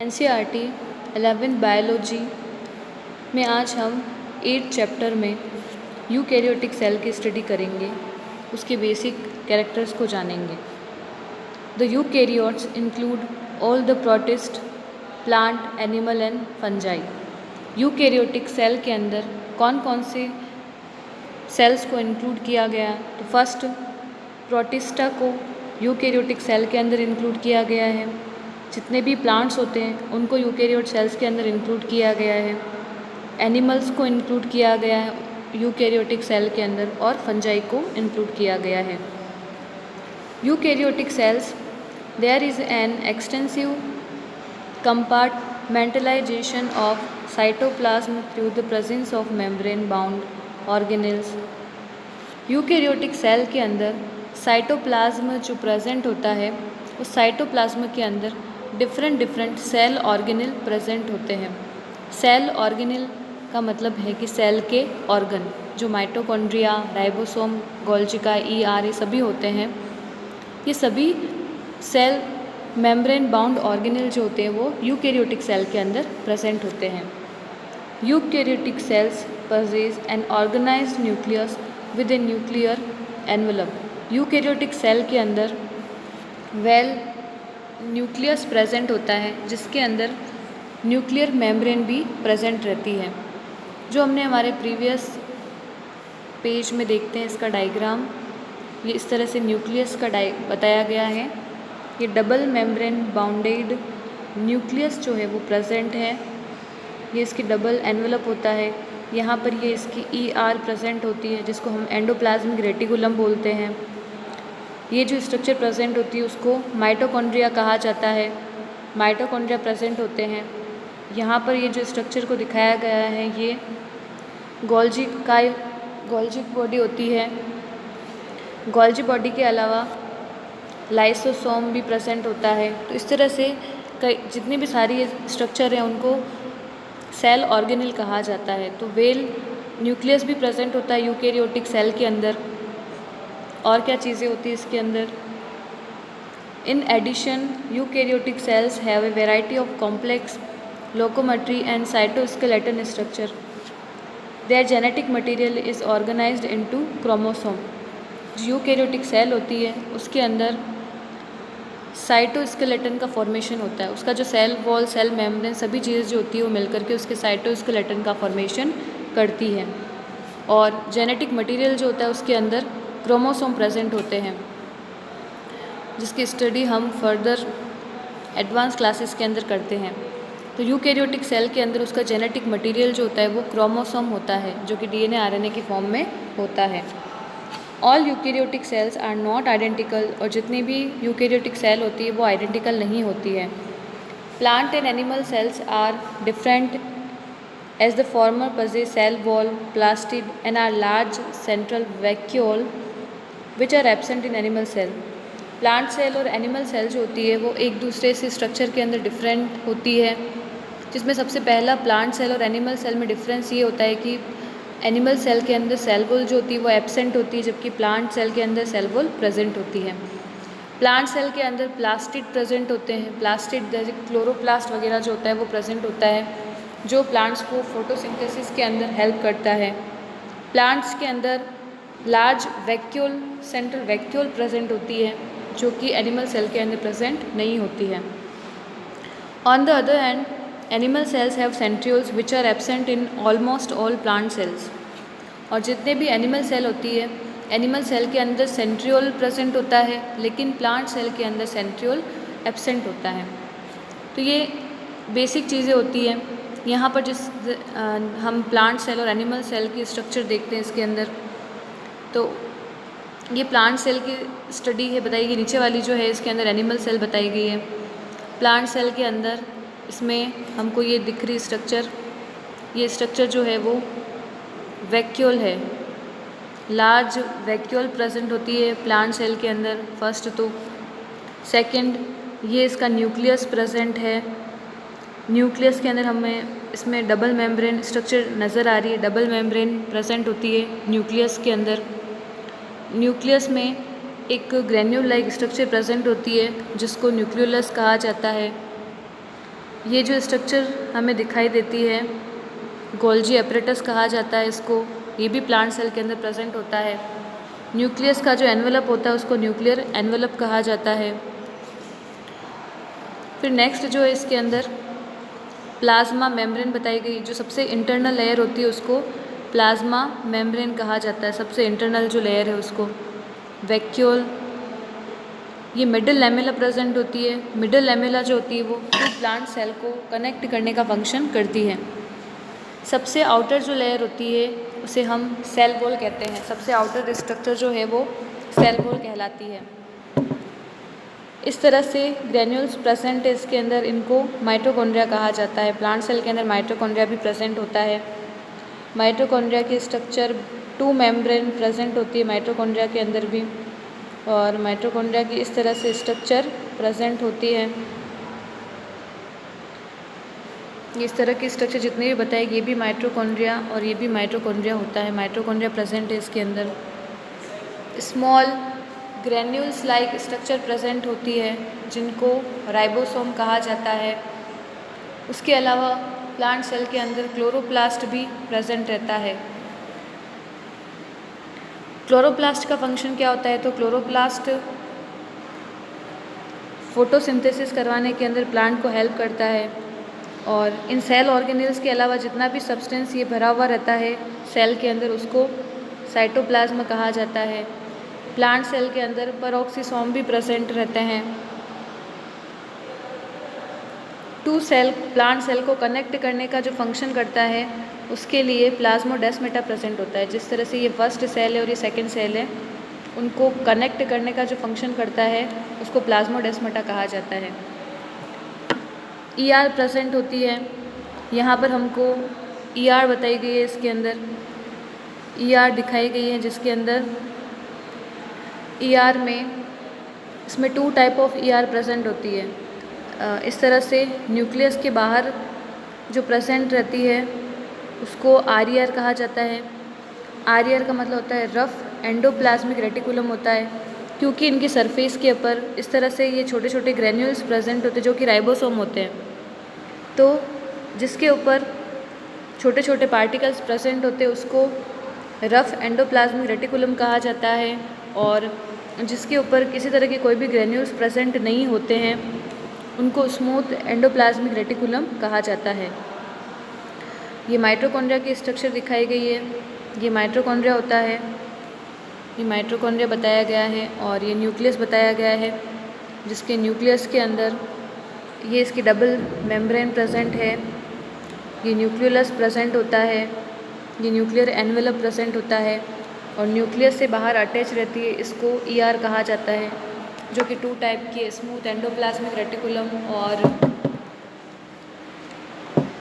NCERT 11 biology में आज हम 8 चैप्टर में यूकैरियोटिक सेल की स्टडी करेंगे, उसके बेसिक कैरेक्टर्स को जानेंगे। The eukaryotes include all the protist, plant, animal and fungi. Eukaryotic cell के अंदर कौन कौन से सेल्स को इंक्लूड किया गया? तो फर्स्ट प्रोटिस्टा को यूकैरियोटिक सेल के अंदर इंक्लूड किया गया है। जितने भी प्लांट्स होते हैं उनको यूकैरियोट सेल्स के अंदर इंक्लूड किया गया है। एनिमल्स को इंक्लूड किया गया है यूकैरियोटिक सेल के अंदर, और फंजाई को इंक्लूड किया गया है। Eukaryotic cells, there is an extensive compartmentalization of cytoplasm through the presence of membrane bound organelles। Eukaryotic cell के अंदर साइटोप्लाज्म जो प्रेजेंट होता है, उस साइटोप्लाज्म के अंदर डिफरेंट सेल ऑर्गेनेल प्रेजेंट होते हैं। सेल ऑर्गेनेल का मतलब है कि सेल के ऑर्गन, जो माइटोकॉन्ड्रिया, राइबोसोम, गोल्गी ER, ये सभी होते हैं। ये सभी सेल मेम्ब्रेन बाउंड ऑर्गेनेल जो होते हैं वो यूकैरियोटिक सेल के अंदर प्रेजेंट होते हैं। Eukaryotic cells possess an organised nucleus with a nuclear envelope. Eukaryotic cell के अंदर न्यूक्लियस प्रेजेंट होता है, जिसके अंदर न्यूक्लियर मेम्ब्रेन भी प्रेजेंट रहती है, जो हमने हमारे प्रीवियस पेज में देखते हैं। इसका डायग्राम ये इस तरह से न्यूक्लियस का बताया गया है। ये डबल मेम्ब्रेन बाउंडेड न्यूक्लियस जो है वो प्रेजेंट है। ये इसकी डबल एनवेलप होता है। यहाँ पर ये इसकी ER प्रेजेंट होती है, जिसको हम एंडोप्लाज्मिक रेटिकुलम बोलते हैं। ये जो स्ट्रक्चर प्रेजेंट होती है उसको माइटोकॉन्ड्रिया कहा जाता है। माइटोकॉन्ड्रिया प्रेजेंट होते हैं। यहाँ पर ये जो स्ट्रक्चर को दिखाया गया है, ये गोल्गी बॉडी होती है। गोल्गी बॉडी के अलावा लाइसोसोम भी प्रेजेंट होता है। तो इस तरह से जितनी भी सारी ये स्ट्रक्चर हैं उनको सेल ऑर्गेनेल कहा जाता है। तो वेल न्यूक्लियस भी प्रेजेंट होता है यूकैरियोटिक सेल के अंदर। और क्या चीज़ें होती है इसके अंदर? In addition eukaryotic cells have a variety of complex locomotory and cytoskeleton structure. Their genetic material is organised into chromosome. जो यूकैरियोटिक सेल होती है उसके अंदर साइटोस्केलेटन का फॉर्मेशन होता है। उसका जो सेल वॉल, सेल मेम्ब्रेन, सभी चीज़ें जो होती है वो मिलकर के उसके साइटोस्केलेटन का फॉर्मेशन करती है। और जेनेटिक मटेरियल जो होता है उसके अंदर क्रोमोसोम प्रेजेंट होते हैं, जिसकी स्टडी हम फर्दर एडवांस क्लासेस के अंदर करते हैं। तो यूकैरियोटिक सेल के अंदर उसका जेनेटिक मटेरियल जो होता है वो क्रोमोसोम होता है, जो कि DNA RNA की फॉर्म में होता है। All eukaryotic cells are not identical, और जितनी भी यूकैरियोटिक सेल होती है वो आइडेंटिकल नहीं होती है। Plant and animal cells are different as the former possess cell wall, plastid and are large central vacuole which are absent in animal cell. Plant cell और एनिमल सेल जो होती है वो एक दूसरे से स्ट्रक्चर के अंदर डिफरेंट होती है, जिसमें सबसे पहला प्लांट सेल और एनिमल सेल में डिफरेंस ये होता है कि एनिमल सेल के अंदर सेल वॉल जो होती है वो एब्सेंट होती है, जबकि प्लांट सेल के अंदर सेल वॉल प्रेजेंट होती है। प्लांट सेल के अंदर प्लास्टिड प्रेजेंट होते हैं। प्लास्टिड जैसे क्लोरोप्लास्ट वगैरह जो होता है वो प्रेजेंट होता है, जो प्लांट्स को फोटोसिंथेसिस के अंदर हेल्प करता है। प्लांट्स के अंदर large vacuole, central vacuole present होती है, जो कि एनिमल सेल के अंदर प्रेजेंट नहीं होती है। On the other hand, animal cells have centrioles which are absent in almost all plant cells. और जितने भी एनिमल सेल होती है, एनिमल सेल के अंदर सेंट्रियोल प्रेजेंट होता है, लेकिन प्लांट सेल के अंदर सेंट्रियोल एब्सेंट होता है। तो ये बेसिक चीज़ें होती हैं। यहाँ पर हम प्लांट सेल और एनिमल सेल की स्ट्रक्चर देखते हैं इसके अंदर। तो ये प्लांट सेल की स्टडी है बताई गई। नीचे वाली जो है इसके अंदर एनिमल सेल बताई गई है। प्लांट सेल के अंदर इसमें हमको ये दिख रही स्ट्रक्चर, ये स्ट्रक्चर जो है वो वैक्यूल है। लार्ज वैक्यूल प्रेजेंट होती है प्लांट सेल के अंदर, फर्स्ट तो। सेकंड, ये इसका न्यूक्लियस प्रेजेंट है। न्यूक्लियस के अंदर हमें इसमें डबल मेम्ब्रेन स्ट्रक्चर नज़र आ रही है। डबल मेम्ब्रेन प्रेजेंट होती है न्यूक्लियस के अंदर। न्यूक्लियस में एक ग्रेन्यूल लाइक स्ट्रक्चर प्रेजेंट होती है, जिसको न्यूक्लियोलस कहा जाता है। ये जो स्ट्रक्चर हमें दिखाई देती है गोल्जी एपरेटस कहा जाता है इसको, ये भी प्लांट सेल के अंदर प्रेजेंट होता है। न्यूक्लियस का जो एनवेलप होता है उसको न्यूक्लियर एनवेलप कहा जाता है। फिर नेक्स्ट जो है इसके अंदर प्लाज्मा मेम्ब्रेन बताई गई, जो सबसे इंटरनल लेयर होती है उसको प्लाज्मा मेम्ब्रेन कहा जाता है, सबसे इंटरनल जो लेयर है उसको। वैक्यूल, ये मिडल लैमेला प्रेजेंट होती है। मिडल लैमेला जो होती है वो प्लांट सेल को कनेक्ट करने का फंक्शन करती है। सबसे आउटर जो लेयर होती है उसे हम सेल वॉल कहते हैं। सबसे आउटर स्ट्रक्चर जो है वो सेल वॉल कहलाती है। इस तरह से ग्रेन्यूल्स प्रेजेंट है इसके अंदर, इनको माइटोकॉन्ड्रिया कहा जाता है। प्लांट सेल के अंदर माइटोकॉन्ड्रिया भी प्रेजेंट होता है। माइटोकॉन्ड्रिया की स्ट्रक्चर 2 मेम्ब्रेन प्रेजेंट होती है माइटोकॉन्ड्रिया के अंदर भी, और माइटोकॉन्ड्रिया की इस तरह से स्ट्रक्चर प्रेजेंट होती है। इस तरह की स्ट्रक्चर जितने भी बताएगी ये भी माइटोकॉन्ड्रिया और ये भी माइटोकॉन्ड्रिया होता है। माइटोकॉन्ड्रिया प्रेजेंट है इसके अंदर। Small granules like structure present होती है जिनको राइबोसोम कहा जाता है। उसके अलावा प्लांट सेल के अंदर क्लोरोप्लास्ट भी प्रेजेंट रहता है। क्लोरोप्लास्ट का फंक्शन क्या होता है, तो क्लोरोप्लास्ट फोटोसिंथेसिस करवाने के अंदर प्लांट को हेल्प करता है। और इन सेल ऑर्गेनेल्स के अलावा जितना भी सब्सटेंस ये भरा हुआ रहता है सेल के अंदर उसको साइटोप्लाज्म कहा जाता है। प्लांट सेल के अंदर पेरोक्सिसोम भी प्रेजेंट रहते हैं। टू सेल प्लांट सेल को कनेक्ट करने का जो फंक्शन करता है उसके लिए प्लाज्मोडेस्माटा प्रेजेंट होता है। जिस तरह से ये फर्स्ट सेल है और ये सेकंड सेल है, उनको कनेक्ट करने का जो फंक्शन करता है उसको प्लाज्मोडेस्माटा कहा जाता है। ER प्रेजेंट होती है। यहाँ पर हमको ER बताई गई है, इसके अंदर ER दिखाई गई है जिसके अंदर ER में इसमें 2 टाइप ऑफ ER प्रेजेंट होती है। इस तरह से न्यूक्लियस के बाहर जो प्रेजेंट रहती है उसको RER कहा जाता है। RER का मतलब होता है रफ एंडोप्लाज्मिक रेटिकुलम होता है, क्योंकि इनकी सरफेस के ऊपर इस तरह से ये छोटे छोटे ग्रेन्यूल्स प्रेजेंट होते हैं जो कि राइबोसोम होते हैं। तो जिसके ऊपर छोटे छोटे पार्टिकल्स प्रेजेंट होते हैं उसको रफ एंडोप्लाज्मिक रेटिकुलम कहा जाता है, और जिसके ऊपर किसी तरह के कोई भी ग्रेन्यूल्स प्रेजेंट नहीं होते हैं उनको स्मूथ एंडोप्लाज्मिक रेटिकुलम कहा जाता है। ये माइटोकॉन्ड्रिया की स्ट्रक्चर दिखाई गई है। ये माइटोकॉन्ड्रिया होता है, ये माइटोकॉन्ड्रिया बताया गया है, और ये न्यूक्लियस बताया गया है जिसके न्यूक्लियस के अंदर ये इसकी डबल मेम्ब्रेन प्रेजेंट है। ये न्यूक्लियोलस प्रेजेंट होता है, ये न्यूक्लियर एनवेलप प्रेजेंट होता है, और न्यूक्लियस से बाहर अटैच रहती है, इसको ER कहा जाता है, जो कि 2 टाइप की है, स्मूथ एंडोप्लाज्मिक रेटिकुलम और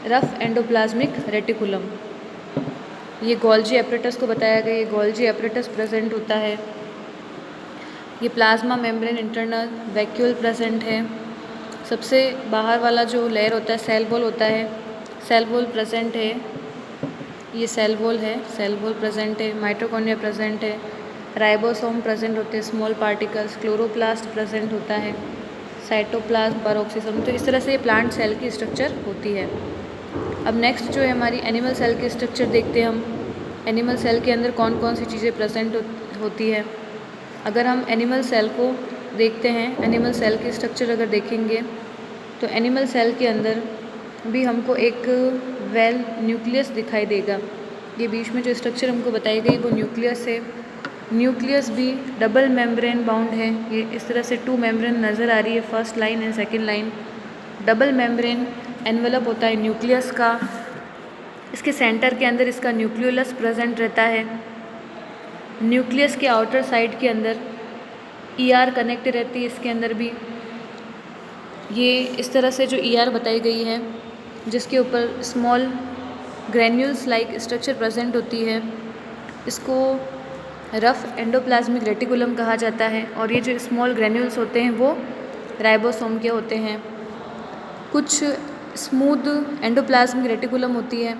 रफ एंडोप्लाज्मिक रेटिकुलम। ये गोल्जी एपरेटस को बताया गया, ये गोल्जी एपरेटस प्रेजेंट होता है। ये plasma membrane internal vacuole present है। सबसे बाहर वाला जो लेयर होता है सेल वॉल होता है, सेल वॉल प्रेजेंट है। ये सेल वॉल है, सेल वॉल प्रेजेंट है। माइटोकॉन्ड्रिया प्रेजेंट है, राइबोसोम प्रेजेंट होते हैं, स्मॉल पार्टिकल्स, क्लोरोप्लास्ट प्रेजेंट होता है, साइटोप्लाज्म, पेरोक्सिसोम। तो इस तरह से ये प्लांट सेल की स्ट्रक्चर होती है। अब नेक्स्ट जो है हमारी एनिमल सेल की स्ट्रक्चर देखते हैं हम। एनिमल सेल के अंदर कौन कौन सी चीज़ें प्रेजेंट होती है। अगर हम एनिमल सेल को देखते हैं, एनिमल सेल की स्ट्रक्चर अगर देखेंगे तो एनिमल सेल के अंदर भी हमको एक वेल न्यूक्लियस दिखाई देगा। ये बीच में जो स्ट्रक्चर हमको बताई गई वो न्यूक्लियस है। न्यूक्लियस भी डबल मेम्ब्रेन बाउंड है। ये इस तरह से 2 मेम्ब्रेन नज़र आ रही है, first line and second line. Double membrane envelope होता है न्यूक्लियस का। इसके सेंटर के अंदर इसका न्यूक्लियोलस प्रेजेंट रहता है। न्यूक्लियस के आउटर साइड के अंदर ER कनेक्ट रहती है इसके अंदर भी। ये इस तरह से जो ER बताई गई है जिसके ऊपर small granules like structure present होती है, इसको रफ एंडोप्लाज्मिक रेटिकुलम कहा जाता है। और ये जो स्मॉल ग्रेन्यूल्स होते हैं वो राइबोसोम के होते हैं। कुछ स्मूथ एंडोप्लाज्मिक रेटिकुलम होती है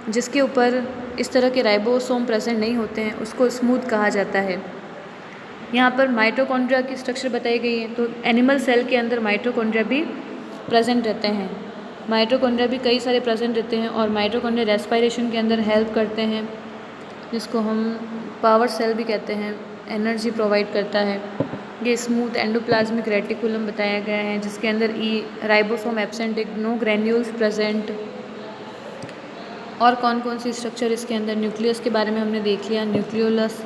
जिसके ऊपर इस तरह के राइबोसोम प्रेजेंट नहीं होते हैं, उसको स्मूथ कहा जाता है। यहाँ पर माइटोकॉन्ड्रिया की स्ट्रक्चर बताई गई है, तो एनिमल सेल के अंदर माइटोकॉन्ड्रिया भी प्रेजेंट रहते हैं। माइटोकॉन्ड्रिया भी कई सारे प्रेजेंट रहते हैं और माइटोकॉन्ड्रिया रेस्पिरेशन के अंदर हेल्प करते हैं, जिसको हम पावर सेल भी कहते हैं, एनर्जी प्रोवाइड करता है। ये स्मूथ एंडोप्लाज्मिक रेटिकुलम बताया गया है, जिसके अंदर ribosome absent, no granules present. और कौन कौन सी स्ट्रक्चर इसके अंदर, न्यूक्लियस के बारे में हमने देख लिया, न्यूक्लियोलस,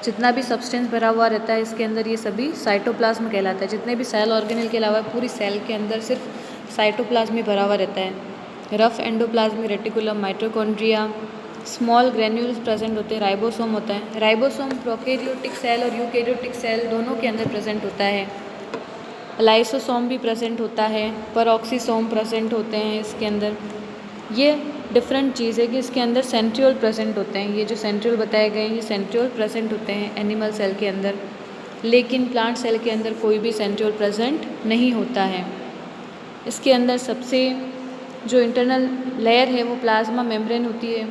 जितना भी सब्सटेंस भरा हुआ रहता है इसके अंदर ये सभी साइटोप्लाज्म कहलाता है। जितने भी सेल ऑर्गेनेल के अलावा पूरी सेल के अंदर सिर्फ साइटोप्लाज्म ही भरा हुआ रहता है। Rough endoplasmic reticulum, mitochondria, small granules present होते हैं, राइबोसोम होता है। राइबोसोम प्रोकैरियोटिक सेल और यूकैरियोटिक सेल दोनों के अंदर प्रेजेंट होता है। लाइसोसोम भी प्रेजेंट होता है, परऑक्सीसोम प्रेजेंट होते हैं इसके अंदर। ये डिफरेंट चीज़ है कि इसके अंदर सेंट्रियोल प्रेजेंट होते हैं। ये जो सेंट्रियोल बताए गए हैं ये सेंट्रियोल प्रेजेंट होते हैं एनिमल सेल के अंदर, लेकिन प्लांट सेल के अंदर कोई भी सेंट्रियोल प्रेजेंट नहीं होता है। इसके अंदर सबसे जो इंटरनल लेयर है वो प्लाज्मा मेम्ब्रेन होती है।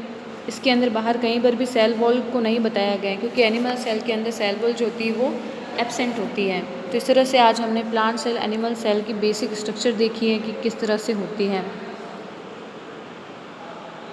इसके अंदर बाहर कहीं पर भी सेल वॉल को नहीं बताया गया है, क्योंकि एनिमल सेल के अंदर सेल वॉल जो होती है वो एब्सेंट होती है। तो इस तरह से आज हमने प्लांट सेल, एनिमल सेल की बेसिक स्ट्रक्चर देखी है कि किस तरह से होती है।